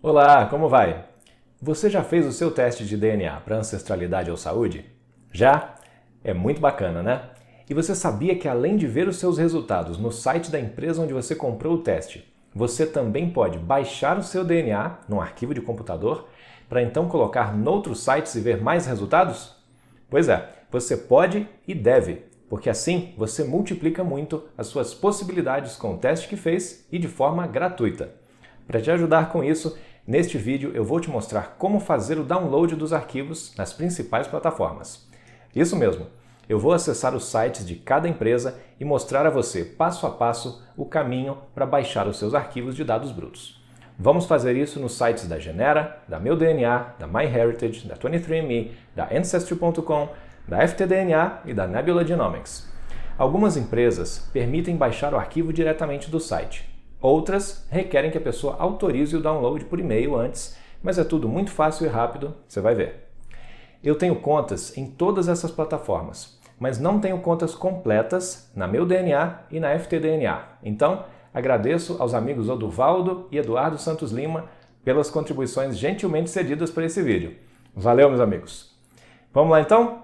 Olá, como vai? Você já fez o seu teste de DNA para ancestralidade ou saúde? Já? É muito bacana, né? E você sabia que além de ver os seus resultados no site da empresa onde você comprou o teste, você também pode baixar o seu DNA num arquivo de computador para então colocar noutros sites e ver mais resultados? Pois é, você pode e deve, porque assim você multiplica muito as suas possibilidades com o teste que fez e de forma gratuita. Para te ajudar com isso, neste vídeo eu vou te mostrar como fazer o download dos arquivos nas principais plataformas. Isso mesmo, eu vou acessar os sites de cada empresa e mostrar a você passo a passo o caminho para baixar os seus arquivos de dados brutos. Vamos fazer isso nos sites da Genera, da Meu DNA, da MyHeritage, da 23andMe, da Ancestry.com, da FTDNA e da Nebula Genomics. Algumas empresas permitem baixar o arquivo diretamente do site. Outras requerem que a pessoa autorize o download por e-mail antes, mas é tudo muito fácil e rápido, você vai ver. Eu tenho contas em todas essas plataformas, mas não tenho contas completas na Meu DNA e na FTDNA. Então, agradeço aos amigos Oduvaldo e Eduardo Santos Lima pelas contribuições gentilmente cedidas para esse vídeo. Valeu, meus amigos! Vamos lá então?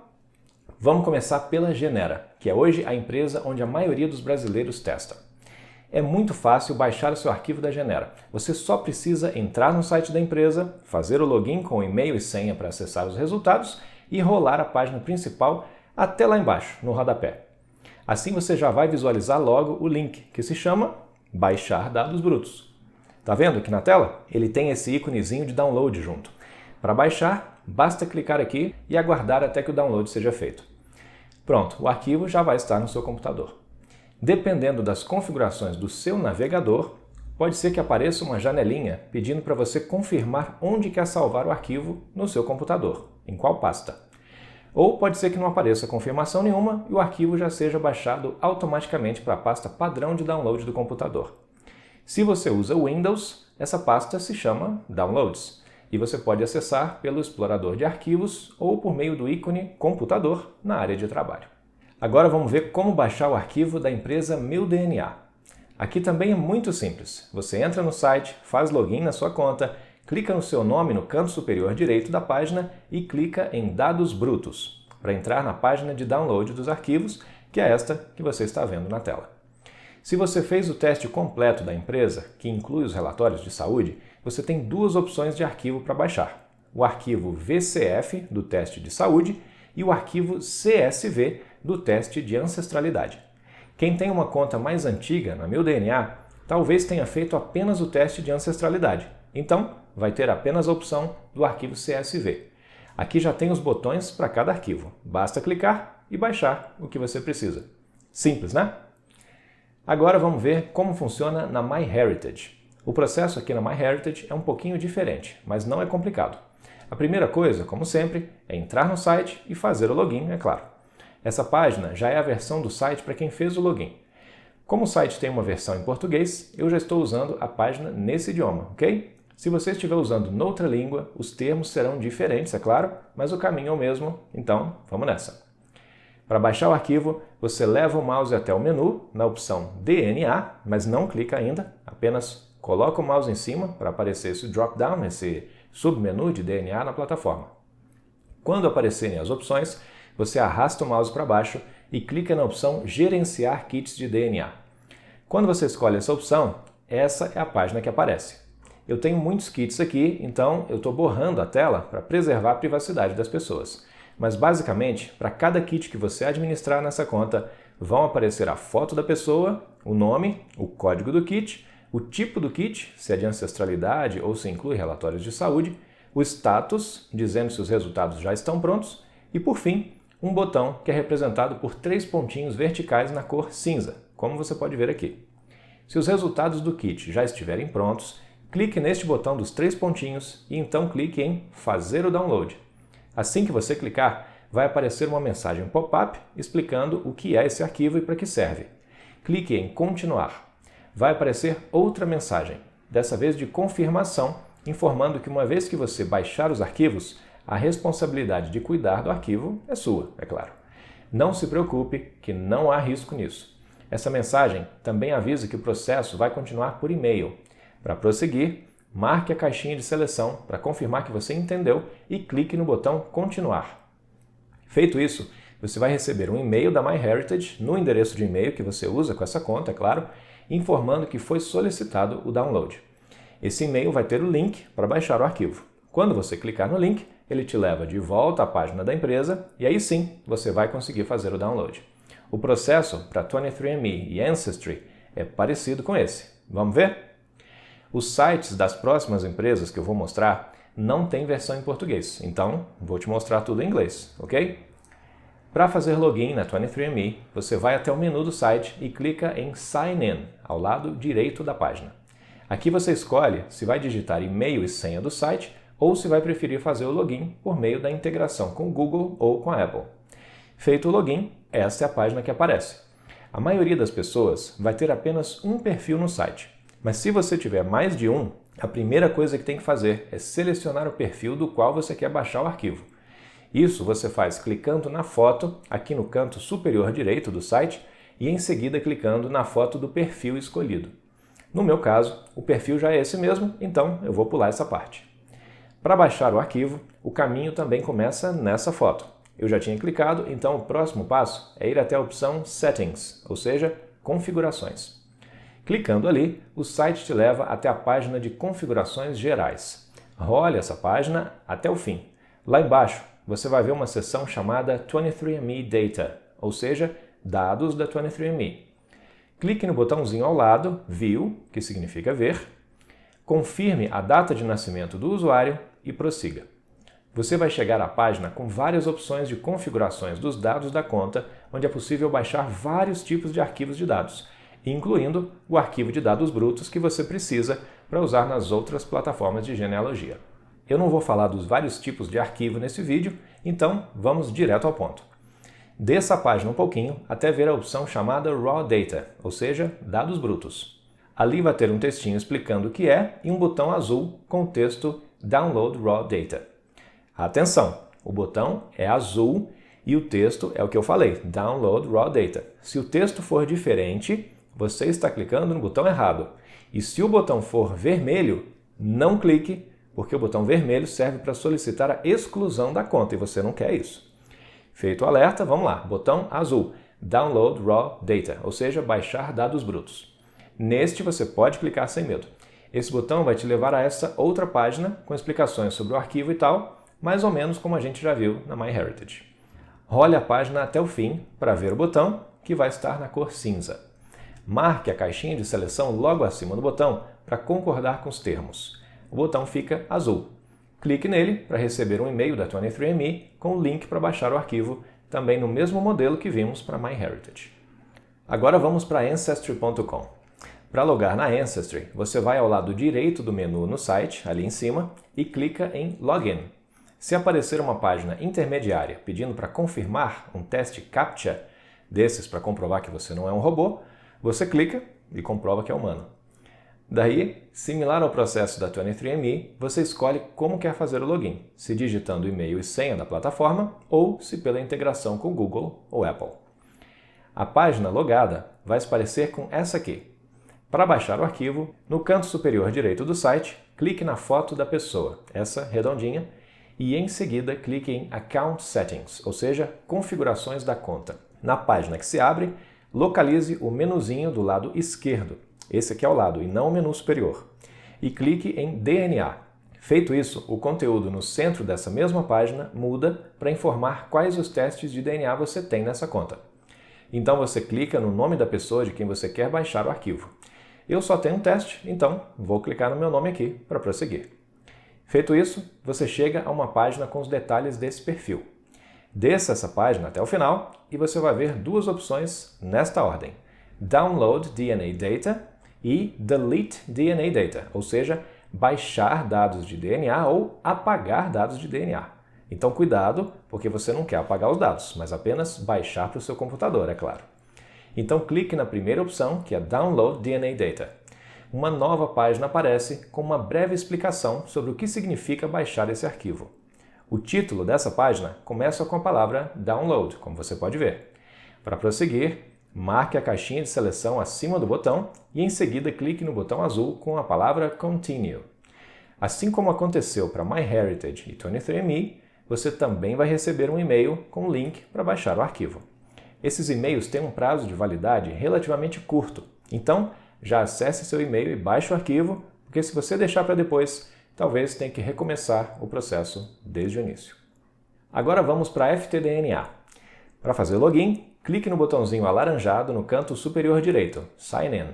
Vamos começar pela Genera, que é hoje a empresa onde a maioria dos brasileiros testa. É muito fácil baixar o seu arquivo da Genera. Você só precisa entrar no site da empresa, fazer o login com e-mail e senha para acessar os resultados e rolar a página principal até lá embaixo, no rodapé. Assim você já vai visualizar logo o link, que se chama Baixar Dados Brutos. Tá vendo aqui na tela? Ele tem esse íconezinho de download junto. Para baixar, basta clicar aqui e aguardar até que o download seja feito. Pronto, o arquivo já vai estar no seu computador. Dependendo das configurações do seu navegador, pode ser que apareça uma janelinha pedindo para você confirmar onde quer salvar o arquivo no seu computador, em qual pasta. Ou pode ser que não apareça confirmação nenhuma e o arquivo já seja baixado automaticamente para a pasta padrão de download do computador. Se você usa Windows, essa pasta se chama Downloads e você pode acessar pelo explorador de arquivos ou por meio do ícone Computador na área de trabalho. Agora vamos ver como baixar o arquivo da empresa Meu DNA. Aqui também é muito simples. Você entra no site, faz login na sua conta, clica no seu nome no canto superior direito da página e clica em Dados Brutos, para entrar na página de download dos arquivos, que é esta que você está vendo na tela. Se você fez o teste completo da empresa, que inclui os relatórios de saúde, você tem duas opções de arquivo para baixar. O arquivo VCF, do teste de saúde, e o arquivo CSV, do teste de ancestralidade. Quem tem uma conta mais antiga na Meu DNA, talvez tenha feito apenas o teste de ancestralidade. Então, vai ter apenas a opção do arquivo CSV. Aqui já tem os botões para cada arquivo. Basta clicar e baixar o que você precisa. Simples, né? Agora vamos ver como funciona na MyHeritage. O processo aqui na MyHeritage é um pouquinho diferente, mas não é complicado. A primeira coisa, como sempre, é entrar no site e fazer o login, é claro. Essa página já é a versão do site para quem fez o login. Como o site tem uma versão em português, eu já estou usando a página nesse idioma, ok? Se você estiver usando noutra língua, os termos serão diferentes, é claro, mas o caminho é o mesmo, então vamos nessa. Para baixar o arquivo, você leva o mouse até o menu, na opção DNA, mas não clica ainda, apenas coloca o mouse em cima para aparecer esse drop-down, esse submenu de DNA na plataforma. Quando aparecerem as opções, você arrasta o mouse para baixo e clica na opção Gerenciar kits de DNA. Quando você escolhe essa opção, essa é a página que aparece. Eu tenho muitos kits aqui, então eu estou borrando a tela para preservar a privacidade das pessoas. Mas basicamente, para cada kit que você administrar nessa conta, vão aparecer a foto da pessoa, o nome, o código do kit, o tipo do kit, se é de ancestralidade ou se inclui relatórios de saúde, o status, dizendo se os resultados já estão prontos, e por fim, um botão que é representado por 3 pontinhos verticais na cor cinza, como você pode ver aqui. Se os resultados do kit já estiverem prontos, clique neste botão dos 3 pontinhos e então clique em Fazer o download. Assim que você clicar, vai aparecer uma mensagem pop-up explicando o que é esse arquivo e para que serve. Clique em Continuar. Vai aparecer outra mensagem, dessa vez de confirmação, informando que uma vez que você baixar os arquivos, a responsabilidade de cuidar do arquivo é sua, é claro. Não se preocupe que não há risco nisso. Essa mensagem também avisa que o processo vai continuar por e-mail. Para prosseguir, marque a caixinha de seleção para confirmar que você entendeu e clique no botão Continuar. Feito isso, você vai receber um e-mail da MyHeritage no endereço de e-mail que você usa com essa conta, é claro, informando que foi solicitado o download. Esse e-mail vai ter o link para baixar o arquivo. Quando você clicar no link, ele te leva de volta à página da empresa e aí sim você vai conseguir fazer o download. O processo para 23andMe e Ancestry é parecido com esse. Vamos ver? Os sites das próximas empresas que eu vou mostrar não têm versão em português, então vou te mostrar tudo em inglês, ok? Para fazer login na 23andMe, você vai até o menu do site e clica em Sign In, ao lado direito da página. Aqui você escolhe se vai digitar e-mail e senha do site ou se vai preferir fazer o login por meio da integração com o Google ou com a Apple. Feito o login, essa é a página que aparece. A maioria das pessoas vai ter apenas um perfil no site, mas se você tiver mais de um, a primeira coisa que tem que fazer é selecionar o perfil do qual você quer baixar o arquivo. Isso você faz clicando na foto aqui no canto superior direito do site e em seguida clicando na foto do perfil escolhido. No meu caso, o perfil já é esse mesmo, então eu vou pular essa parte. Para baixar o arquivo, o caminho também começa nessa foto. Eu já tinha clicado, então o próximo passo é ir até a opção Settings, ou seja, Configurações. Clicando ali, o site te leva até a página de Configurações Gerais. Role essa página até o fim. Lá embaixo, você vai ver uma seção chamada 23andMe Data, ou seja, dados da 23andMe. Clique no botãozinho ao lado, View, que significa ver, confirme a data de nascimento do usuário e prossiga. Você vai chegar à página com várias opções de configurações dos dados da conta, onde é possível baixar vários tipos de arquivos de dados, incluindo o arquivo de dados brutos que você precisa para usar nas outras plataformas de genealogia. Eu não vou falar dos vários tipos de arquivo nesse vídeo, então vamos direto ao ponto. Desça a página um pouquinho até ver a opção chamada Raw Data, ou seja, dados brutos. Ali vai ter um textinho explicando o que é e um botão azul com o texto Download Raw Data. Atenção, o botão é azul e o texto é o que eu falei, Download Raw Data. Se o texto for diferente, você está clicando no botão errado. E se o botão for vermelho, não clique, porque o botão vermelho serve para solicitar a exclusão da conta e você não quer isso. Feito o alerta, vamos lá. Botão azul, Download Raw Data, ou seja, baixar dados brutos. Neste você pode clicar sem medo. Esse botão vai te levar a essa outra página com explicações sobre o arquivo e tal, mais ou menos como a gente já viu na MyHeritage. Role a página até o fim para ver o botão, que vai estar na cor cinza. Marque a caixinha de seleção logo acima do botão para concordar com os termos. O botão fica azul. Clique nele para receber um e-mail da 23andMe com o link para baixar o arquivo, também no mesmo modelo que vimos para MyHeritage. Agora vamos para Ancestry.com. Para logar na Ancestry, você vai ao lado direito do menu no site, ali em cima, e clica em Login. Se aparecer uma página intermediária pedindo para confirmar um teste CAPTCHA, desses para comprovar que você não é um robô, você clica e comprova que é humano. Daí, similar ao processo da 23andMe, você escolhe como quer fazer o login, se digitando e-mail e senha da plataforma ou se pela integração com Google ou Apple. A página logada vai se parecer com essa aqui. Para baixar o arquivo, no canto superior direito do site, clique na foto da pessoa, essa redondinha, e em seguida clique em Account Settings, ou seja, configurações da conta. Na página que se abre, localize o menuzinho do lado esquerdo. Esse aqui é ao lado e não o menu superior. E clique em DNA. Feito isso, o conteúdo no centro dessa mesma página muda para informar quais os testes de DNA você tem nessa conta. Então você clica no nome da pessoa de quem você quer baixar o arquivo. Eu só tenho um teste, então vou clicar no meu nome aqui para prosseguir. Feito isso, você chega a uma página com os detalhes desse perfil. Desça essa página até o final e você vai ver duas opções nesta ordem: Download DNA Data e Delete DNA Data, ou seja, baixar dados de DNA ou apagar dados de DNA. Então cuidado, porque você não quer apagar os dados, mas apenas baixar para o seu computador, é claro. Então clique na primeira opção, que é Download DNA Data. Uma nova página aparece com uma breve explicação sobre o que significa baixar esse arquivo. O título dessa página começa com a palavra Download, como você pode ver. Para prosseguir, marque a caixinha de seleção acima do botão e em seguida clique no botão azul com a palavra Continue. Assim como aconteceu para MyHeritage e 23andMe, você também vai receber um e-mail com o link para baixar o arquivo. Esses e-mails têm um prazo de validade relativamente curto, então já acesse seu e-mail e baixe o arquivo, porque se você deixar para depois, talvez tenha que recomeçar o processo desde o início. Agora vamos para a FTDNA. Para fazer o login, clique no botãozinho alaranjado no canto superior direito, Sign In.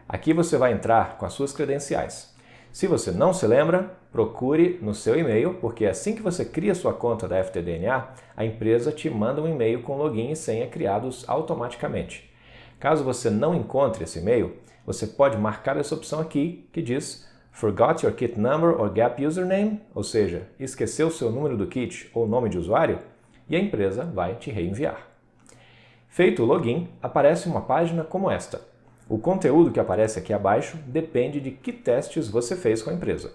Aqui você vai entrar com as suas credenciais. Se você não se lembra, procure no seu e-mail, porque assim que você cria sua conta da FTDNA, a empresa te manda um e-mail com login e senha criados automaticamente. Caso você não encontre esse e-mail, você pode marcar essa opção aqui que diz Forgot your kit number or gap username, ou seja, esqueceu seu número do kit ou nome de usuário, e a empresa vai te reenviar. Feito o login, aparece uma página como esta. O conteúdo que aparece aqui abaixo depende de que testes você fez com a empresa.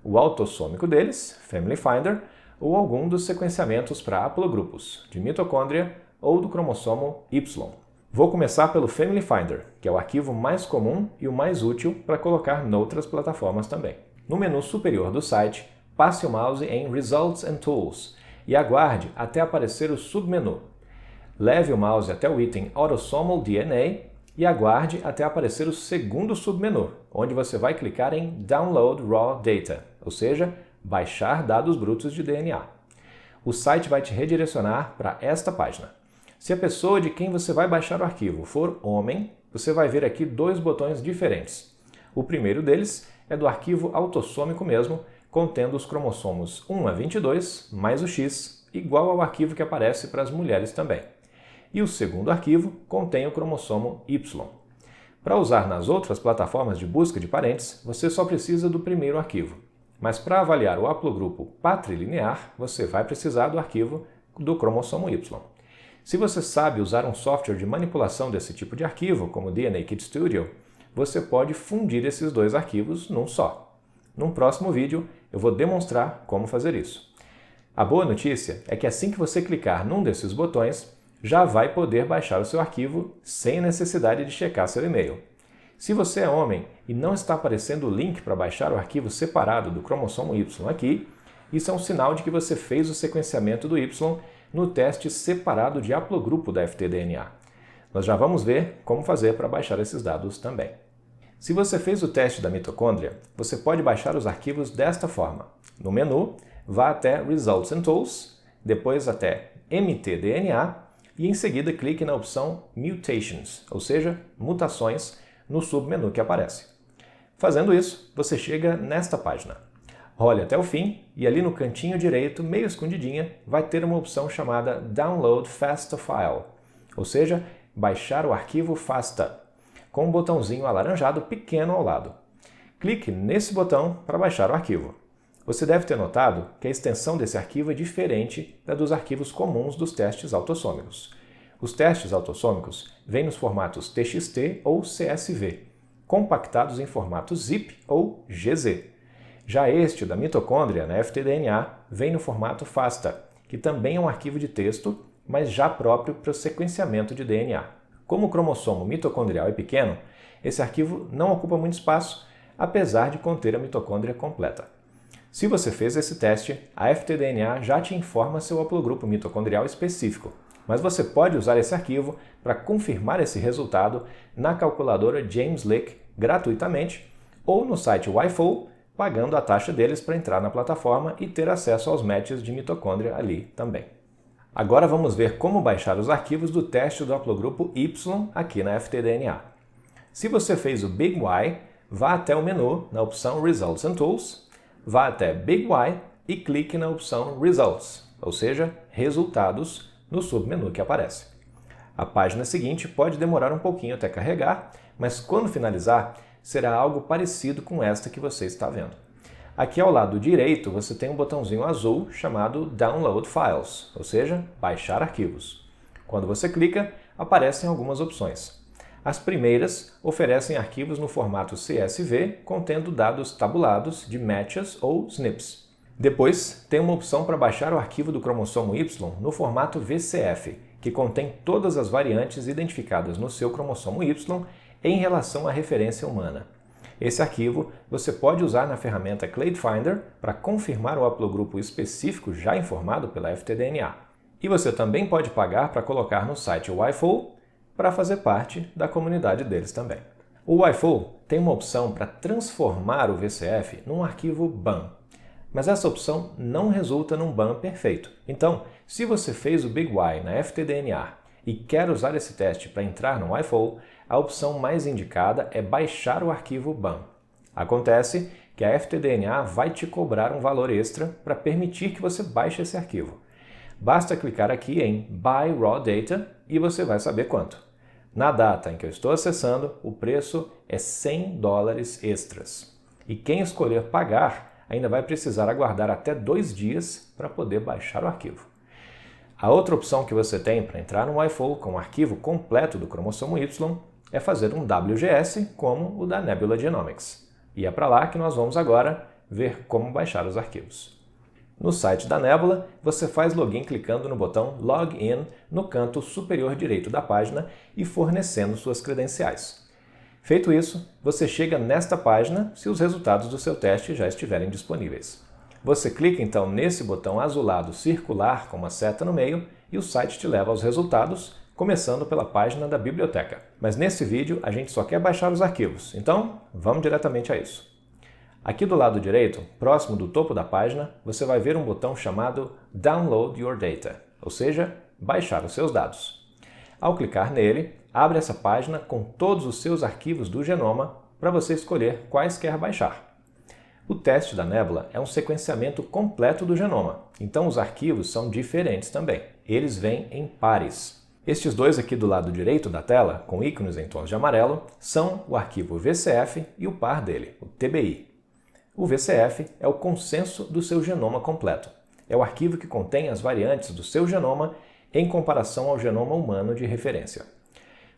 O autossômico deles, Family Finder, ou algum dos sequenciamentos para haplogrupos, de mitocôndria ou do cromossomo Y. Vou começar pelo Family Finder, que é o arquivo mais comum e o mais útil para colocar noutras plataformas também. No menu superior do site, passe o mouse em Results and Tools e aguarde até aparecer o submenu. Leve o mouse até o item Autosomal DNA e aguarde até aparecer o segundo submenu, onde você vai clicar em Download Raw Data, ou seja, baixar dados brutos de DNA. O site vai te redirecionar para esta página. Se a pessoa de quem você vai baixar o arquivo for homem, você vai ver aqui dois botões diferentes. O primeiro deles é do arquivo autossômico mesmo, contendo os cromossomos 1 a 22 mais o X, igual ao arquivo que aparece para as mulheres também. E o segundo arquivo contém o cromossomo Y. Para usar nas outras plataformas de busca de parentes, você só precisa do primeiro arquivo. Mas para avaliar o haplogrupo patrilinear, você vai precisar do arquivo do cromossomo Y. Se você sabe usar um software de manipulação desse tipo de arquivo, como o DNA Kit Studio, você pode fundir esses dois arquivos num só. Num próximo vídeo, eu vou demonstrar como fazer isso. A boa notícia é que assim que você clicar num desses botões, já vai poder baixar o seu arquivo sem necessidade de checar seu e-mail. Se você é homem e não está aparecendo o link para baixar o arquivo separado do cromossomo Y aqui, isso é um sinal de que você fez o sequenciamento do Y no teste separado de haplogrupo da FTDNA. Nós já vamos ver como fazer para baixar esses dados também. Se você fez o teste da mitocôndria, você pode baixar os arquivos desta forma. No menu, vá até Results and Tools, depois até mtDNA e em seguida clique na opção Mutations, ou seja, mutações, no submenu que aparece. Fazendo isso, você chega nesta página. Role até o fim e ali no cantinho direito, meio escondidinha, vai ter uma opção chamada Download FASTA File, ou seja, baixar o arquivo FASTA, com um botãozinho alaranjado pequeno ao lado. Clique nesse botão para baixar o arquivo. Você deve ter notado que a extensão desse arquivo é diferente da dos arquivos comuns dos testes autossômicos. Os testes autossômicos vêm nos formatos TXT ou CSV, compactados em formato ZIP ou GZ. Já este da mitocôndria, na FTDNA, vem no formato FASTA, que também é um arquivo de texto, mas já próprio para o sequenciamento de DNA. Como o cromossomo mitocondrial é pequeno, esse arquivo não ocupa muito espaço, apesar de conter a mitocôndria completa. Se você fez esse teste, a FTDNA já te informa seu haplogrupo mitocondrial específico, mas você pode usar esse arquivo para confirmar esse resultado na calculadora James Lick gratuitamente ou no site YFOL, pagando a taxa deles para entrar na plataforma e ter acesso aos matches de mitocôndria ali também. Agora vamos ver como baixar os arquivos do teste do haplogrupo Y aqui na FTDNA. Se você fez o Big Y, vá até o menu na opção Results and Tools, vá até Big Y e clique na opção Results, ou seja, Resultados, no submenu que aparece. A página seguinte pode demorar um pouquinho até carregar, mas quando finalizar, será algo parecido com esta que você está vendo. Aqui ao lado direito você tem um botãozinho azul chamado Download Files, ou seja, baixar arquivos. Quando você clica, aparecem algumas opções. As primeiras oferecem arquivos no formato CSV, contendo dados tabulados de matches ou SNPs. Depois, tem uma opção para baixar o arquivo do cromossomo Y no formato VCF, que contém todas as variantes identificadas no seu cromossomo Y em relação à referência humana. Esse arquivo você pode usar na ferramenta Clade Finder para confirmar o haplogrupo específico já informado pela FTDNA. E você também pode pagar para colocar no site o YFOL para fazer parte da comunidade deles também. O YFOL tem uma opção para transformar o VCF num arquivo BAM, mas essa opção não resulta num BAM perfeito. Então, se você fez o Big Y na FTDNA e quer usar esse teste para entrar no YFOL, a opção mais indicada é baixar o arquivo BAM. Acontece que a FTDNA vai te cobrar um valor extra para permitir que você baixe esse arquivo. Basta clicar aqui em Buy Raw Data e você vai saber quanto. Na data em que eu estou acessando, o preço é $100 extras. E quem escolher pagar ainda vai precisar aguardar até 2 dias para poder baixar o arquivo. A outra opção que você tem para entrar no YFOL com o arquivo completo do cromossomo Y é fazer um WGS como o da Nebula Genomics. E é para lá que nós vamos agora ver como baixar os arquivos. No site da Nebula, você faz login clicando no botão Login no canto superior direito da página e fornecendo suas credenciais. Feito isso, você chega nesta página se os resultados do seu teste já estiverem disponíveis. Você clica então nesse botão azulado circular com uma seta no meio e o site te leva aos resultados, começando pela página da biblioteca. Mas nesse vídeo a gente só quer baixar os arquivos, então vamos diretamente a isso. Aqui do lado direito, próximo do topo da página, você vai ver um botão chamado Download Your Data, ou seja, baixar os seus dados. Ao clicar nele, abre essa página com todos os seus arquivos do genoma para você escolher quais quer baixar. O teste da Nebula é um sequenciamento completo do genoma, então os arquivos são diferentes também. Eles vêm em pares. Estes dois aqui do lado direito da tela, com ícones em tons de amarelo, são o arquivo VCF e o par dele, o TBI. O VCF é o consenso do seu genoma completo. É o arquivo que contém as variantes do seu genoma em comparação ao genoma humano de referência.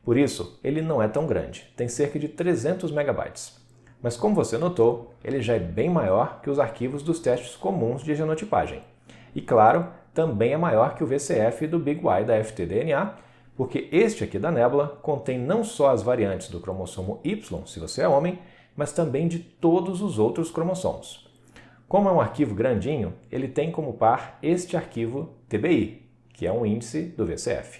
Por isso, ele não é tão grande, tem cerca de 300 MB. Mas como você notou, ele já é bem maior que os arquivos dos testes comuns de genotipagem. E claro, também é maior que o VCF do Big Y da FTDNA, porque este aqui da Nebula contém não só as variantes do cromossomo Y, se você é homem, mas também de todos os outros cromossomos. Como é um arquivo grandinho, ele tem como par este arquivo TBI, que é um índice do VCF.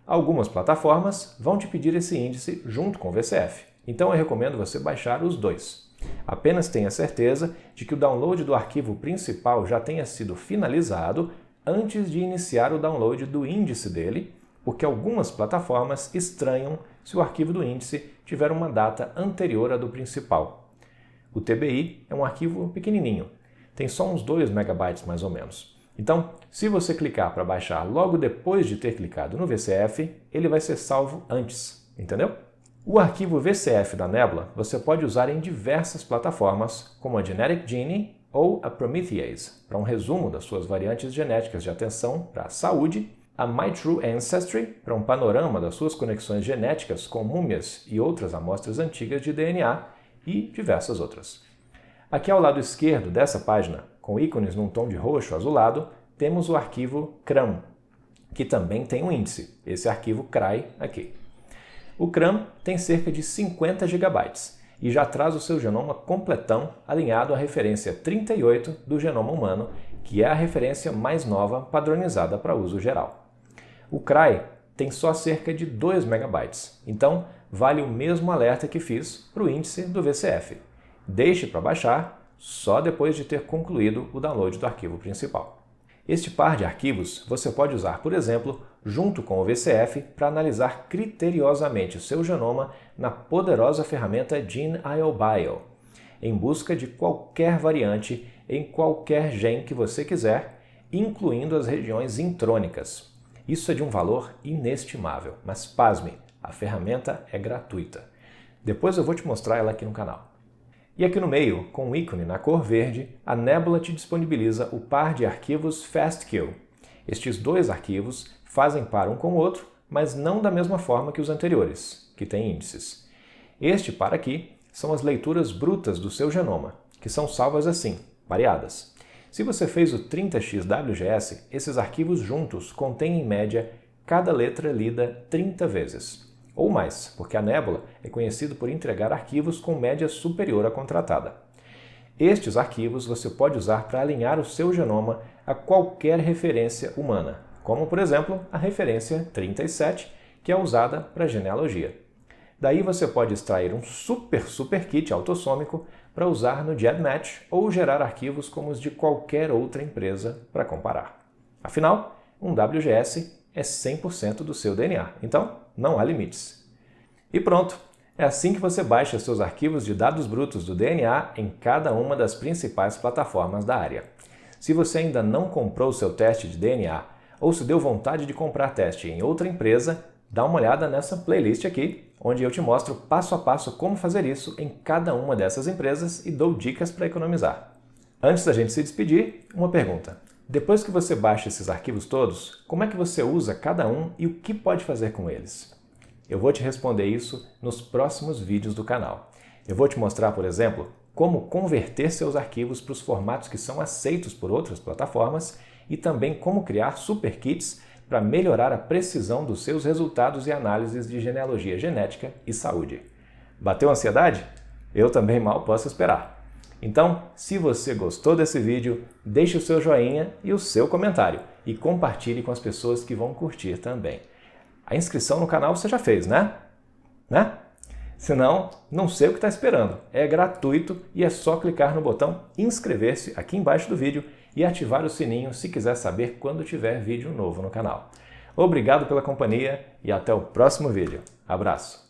Algumas plataformas vão te pedir esse índice junto com o VCF, então eu recomendo você baixar os dois. Apenas tenha certeza de que o download do arquivo principal já tenha sido finalizado antes de iniciar o download do índice dele, porque algumas plataformas estranham se o arquivo do índice tiver uma data anterior à do principal. O TBI é um arquivo pequenininho, tem só uns 2 MB mais ou menos. Então, se você clicar para baixar logo depois de ter clicado no VCF, ele vai ser salvo antes, entendeu? O arquivo VCF da Nebula você pode usar em diversas plataformas, como a Genetic Genie ou a Promethease, para um resumo das suas variantes genéticas de atenção para a saúde, a My True Ancestry, para um panorama das suas conexões genéticas com múmias e outras amostras antigas de DNA, e diversas outras. Aqui ao lado esquerdo dessa página, com ícones num tom de roxo azulado, temos o arquivo CRAM, que também tem um índice, esse arquivo CRAI aqui. O CRAM tem cerca de 50 GB e já traz o seu genoma completão alinhado à referência 38 do genoma humano, que é a referência mais nova padronizada para uso geral. O CRAI tem só cerca de 2 MB, então vale o mesmo alerta que fiz para o índice do VCF. Deixe para baixar só depois de ter concluído o download do arquivo principal. Este par de arquivos você pode usar, por exemplo, junto com o VCF para analisar criteriosamente o seu genoma na poderosa ferramenta GeneIO Bio, em busca de qualquer variante em qualquer gene que você quiser, incluindo as regiões intrônicas. Isso é de um valor inestimável, mas pasme, a ferramenta é gratuita. Depois eu vou te mostrar ela aqui no canal. E aqui no meio, com um ícone na cor verde, a Nebula te disponibiliza o par de arquivos FASTQ. Estes dois arquivos fazem par um com o outro, mas não da mesma forma que os anteriores, que têm índices. Este par aqui são as leituras brutas do seu genoma, que são salvas assim, pareadas. Se você fez o 30xWGS, esses arquivos juntos contêm em média cada letra lida 30 vezes. ou mais, porque a Nebula é conhecido por entregar arquivos com média superior à contratada. Estes arquivos você pode usar para alinhar o seu genoma a qualquer referência humana, como, por exemplo, a referência 37, que é usada para genealogia. Daí você pode extrair um super kit autossômico para usar no GEDmatch ou gerar arquivos como os de qualquer outra empresa para comparar. Afinal, um WGS é 100% do seu DNA, então não há limites. E pronto! É assim que você baixa seus arquivos de dados brutos do DNA em cada uma das principais plataformas da área. Se você ainda não comprou o seu teste de DNA ou se deu vontade de comprar teste em outra empresa, dá uma olhada nessa playlist aqui, onde eu te mostro passo a passo como fazer isso em cada uma dessas empresas e dou dicas para economizar. Antes da gente se despedir, uma pergunta. Depois que você baixa esses arquivos todos, como é que você usa cada um e o que pode fazer com eles? Eu vou te responder isso nos próximos vídeos do canal. Eu vou te mostrar, por exemplo, como converter seus arquivos para os formatos que são aceitos por outras plataformas e também como criar superkits para melhorar a precisão dos seus resultados e análises de genealogia genética e saúde. Bateu ansiedade? Eu também mal posso esperar. Então, se você gostou desse vídeo, deixe o seu joinha e o seu comentário e compartilhe com as pessoas que vão curtir também. A inscrição no canal você já fez, né? Se não, não sei o que está esperando. É gratuito e é só clicar no botão inscrever-se aqui embaixo do vídeo e ativar o sininho se quiser saber quando tiver vídeo novo no canal. Obrigado pela companhia e até o próximo vídeo. Abraço!